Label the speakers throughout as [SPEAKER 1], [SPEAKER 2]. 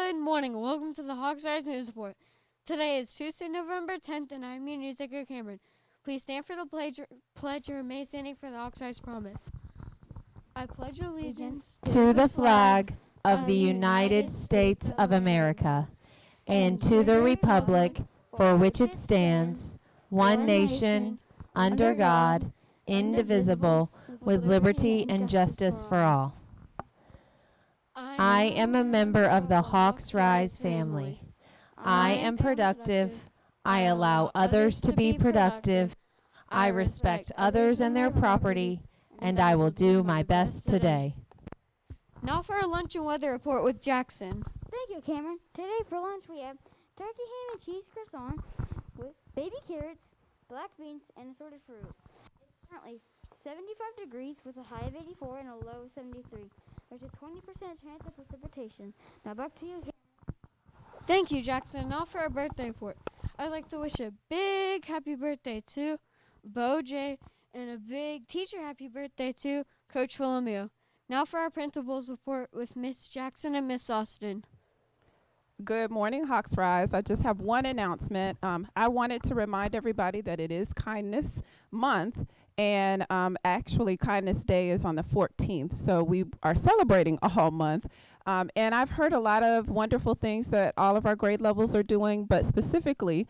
[SPEAKER 1] Good morning. Welcome to the Hawks Rise News Report. Today is Tuesday, November 10th, and I'm your news anchor, Cameron. Please stand for the pledge or remain standing for the Hawks Rise promise. I pledge allegiance
[SPEAKER 2] to the flag of the United States of America and to the republic for which it stands, one nation, under God, indivisible, with liberty and justice for all. I am a member of the Hawks Rise family. I am productive. I allow others to be productive. I respect others and their property, and I will do my best today.
[SPEAKER 1] Now for our lunch and weather report with Jackson.
[SPEAKER 3] Thank you, Cameron. Today for lunch we have turkey ham and cheese croissant with baby carrots, black beans, and assorted fruit. It's currently 75 degrees with a high of 84 and a low of 73. There's a 20% chance of precipitation. Now back to you, Cameron.
[SPEAKER 1] Thank you, Jackson. Now for our birthday report. I'd like to wish a big happy birthday to Bo J and a big teacher happy birthday to Coach Willamille. Now for our principal's report with Miss Jackson and Miss Austin.
[SPEAKER 4] Good morning, Hawks Rise. I just have one announcement. I wanted to remind everybody that it is Kindness Month, and actually Kindness Day is on the 14th, so we are celebrating a whole month. And I've heard a lot of wonderful things that all of our grade levels are doing, but specifically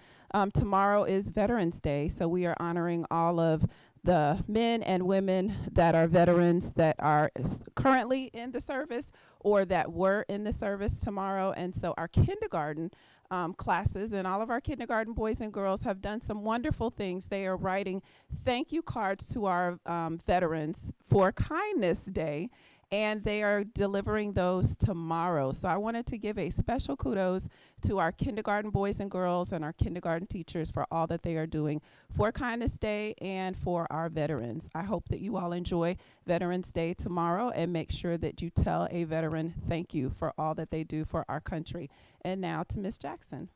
[SPEAKER 4] tomorrow is Veterans Day, so we are honoring all of the men and women that are veterans that are currently in the service or that were in the service tomorrow. And so our kindergarten classes and all of our kindergarten boys and girls have done some wonderful things. They are writing thank you cards to our veterans for Kindness Day, and they are delivering those tomorrow. So I wanted to give a special kudos to our kindergarten boys and girls and our kindergarten teachers for all that they are doing for Kindness Day and for our veterans. I hope that you all enjoy Veterans Day tomorrow and make sure that you tell a veteran thank you for all that they do for our country. And now to Miss Jackson.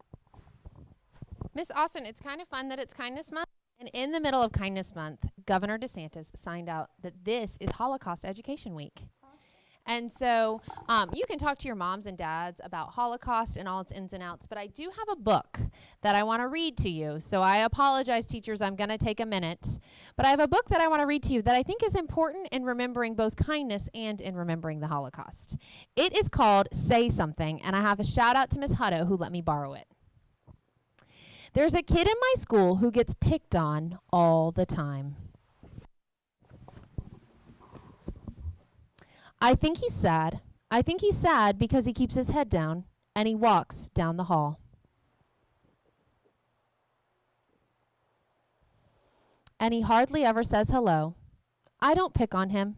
[SPEAKER 2] Miss Austin, it's kind of fun that it's Kindness Month. And in the middle of Kindness Month, Governor DeSantis signed out that this is Holocaust Education Week. And so you can talk to your moms and dads about Holocaust and all its ins and outs, but I do have a book that I want to read to you. So I apologize, teachers, I'm going to take a minute. But I have a book that I want to read to you that I think is important in remembering both kindness and in remembering the Holocaust. It is called Say Something, and I have a shout out to Miss Hutto who let me borrow it. There's a kid in my school who gets picked on all the time. I think he's sad. I think he's sad because he keeps his head down and he walks down the hall. And he hardly ever says hello. I don't pick on him.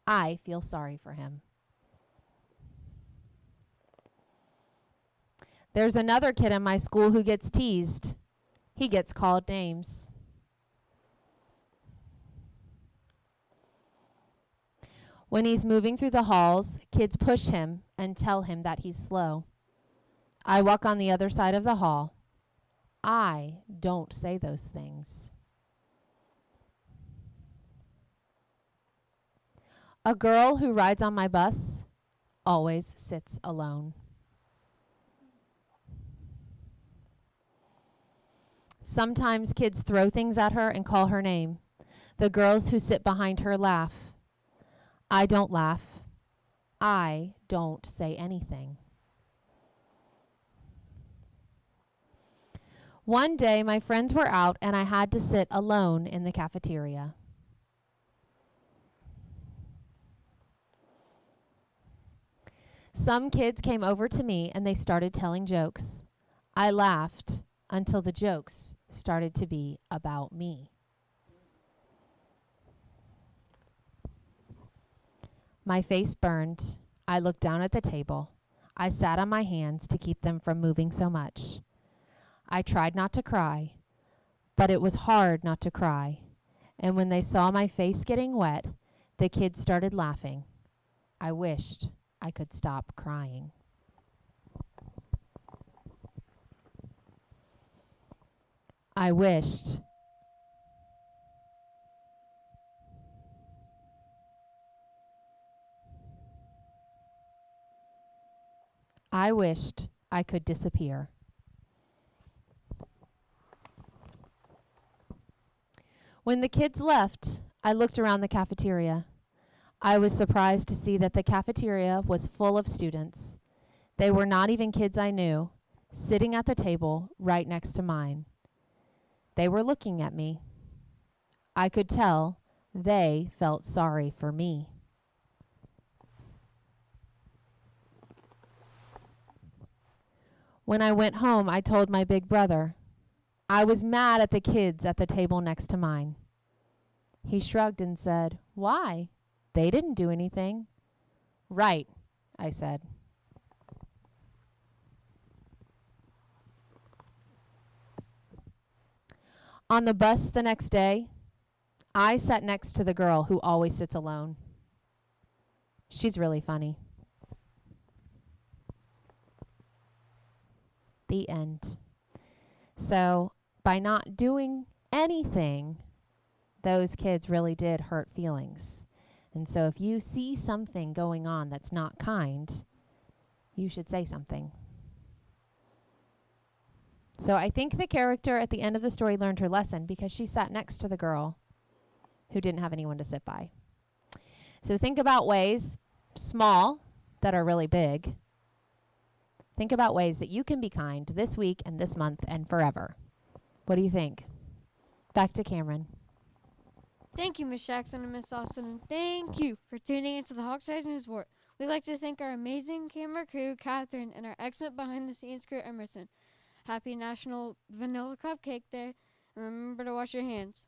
[SPEAKER 2] I feel sorry for him. There's another kid in my school who gets teased. He gets called names. When he's moving through the halls, kids push him and tell him that he's slow. I walk on the other side of the hall. I don't say those things. A girl who rides on my bus always sits alone. Sometimes kids throw things at her and call her name. The girls who sit behind her laugh. I don't laugh. I don't say anything. One day, my friends were out and I had to sit alone in the cafeteria. Some kids came over to me and they started telling jokes. I laughed until the jokes started to be about me. My face burned. I looked down at the table. I sat on my hands to keep them from moving so much. I tried not to cry, but it was hard not to cry. And when they saw my face getting wet, the kids started laughing. I wished I could stop crying. I wished I wished I could disappear. When the kids left, I looked around the cafeteria. I was surprised to see that the cafeteria was full of students. They were not even kids I knew, sitting at the table right next to mine. They were looking at me. I could tell they felt sorry for me. When I went home, I told my big brother. I was mad at the kids at the table next to mine. He shrugged and said, "Why? They didn't do anything." "Right," I said. On the bus the next day, I sat next to the girl who always sits alone. She's really funny. The end. So, by not doing anything, those kids really did hurt feelings. And so if you see something going on that's not kind, you should say something. So I think the character at the end of the story learned her lesson because she sat next to the girl who didn't have anyone to sit by. So think about ways, small, that are really big. Think about ways that you can be kind this week and this month and forever. What do you think? Back to Cameron.
[SPEAKER 1] Thank you, Miss Jackson and Miss Austin, and thank you for tuning into the Hawks Rise News Report. We'd like to thank our amazing camera crew, Catherine, and our excellent behind-the-scenes crew, Emerson. Happy National Vanilla Cupcake Day, and remember to wash your hands.